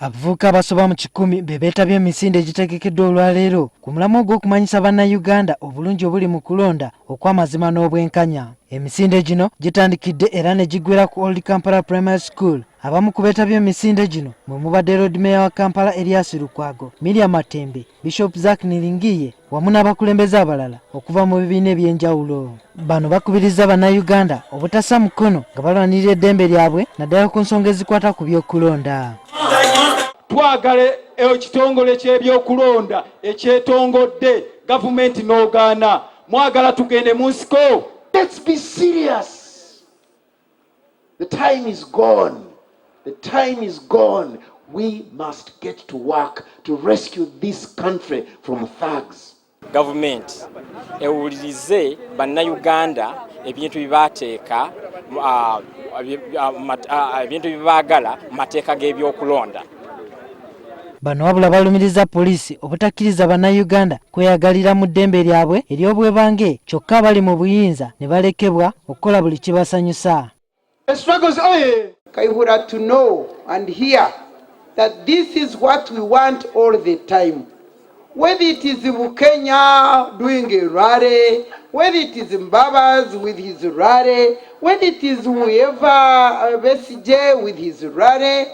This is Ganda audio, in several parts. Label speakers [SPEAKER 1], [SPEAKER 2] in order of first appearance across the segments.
[SPEAKER 1] Abavubuka abasoba mu 10 be beetabye emisinde egitegekeddwa olwaleero ku mulamwa gw'okumanyisa bannayuganda obulungi obuli mu kulonda okw'amazima n'obwenkanya. Emisinde gino gitandikidde era ne giggwera ku Old Kampala Primary School. Abamu ku beetabye emisinde gino mwe mubadde Road Mayor wa Kampala Erias Lukwago, Miriam Matembe, Bishop Zack Niringiye wamu n'abakulembeze abalala okuva mu bibiina eby'enjawulo. Bano bakubiriza bannayuganda obutassa mukono nga balwanirira eddembe lyabwe naddala ku nsonga ezikwata ku by'okulonda.
[SPEAKER 2] Twagala ekitongole ky'ebyokulonda ekyetongodde gavumenti n'ogaana mwagala tugende mu nsiko.
[SPEAKER 3] Let's be serious. The time is gone. The time is gone. We must get to work to rescue this country from thugs.
[SPEAKER 4] Government ewulirize bannayuganda ebintu bibaateeka ebintu bibaagala mu mateeka g'ebyokulonda.
[SPEAKER 1] Bano wabula balumiriza poliisi obutakkiriza bannayuganda kweyagalira mu ddembe lyabwe ery'obwebange kyokka abali mu buyinza ne balekebwa okukola buli kibasanyusa.
[SPEAKER 5] Kaihura to know and hear that this is what we want all the time. Whether it is Bukenya doing a rally, whether it is Mbabas with his rally, whether it is whoever BSJ with his rally,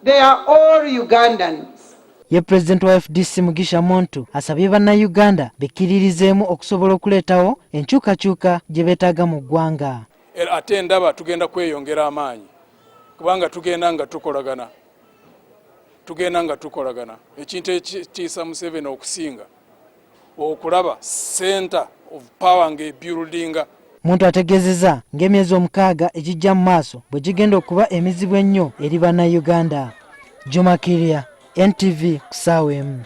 [SPEAKER 5] they are all Ugandans.
[SPEAKER 1] Ye President wa FDC Mugisha Muntu asabye bannayuganda bekkiririzeemu okusobola okuleetawo enkyukakyuka gye beetaaga mu ggwanga.
[SPEAKER 6] Ate ndaba tugenda kweyongera amaanyi kubanga tugenda nga tukolagana ekintu ekitiisa Museveni okusinga okulaba center of power ng'ebuildinga.
[SPEAKER 1] Muntu ategeezezza ng'emyezi 6 egijja mu maaso bwe gigenda okuba emizibu ennyo eri bannayuganda. Juma Kiria, NTV, Kusaawa emu.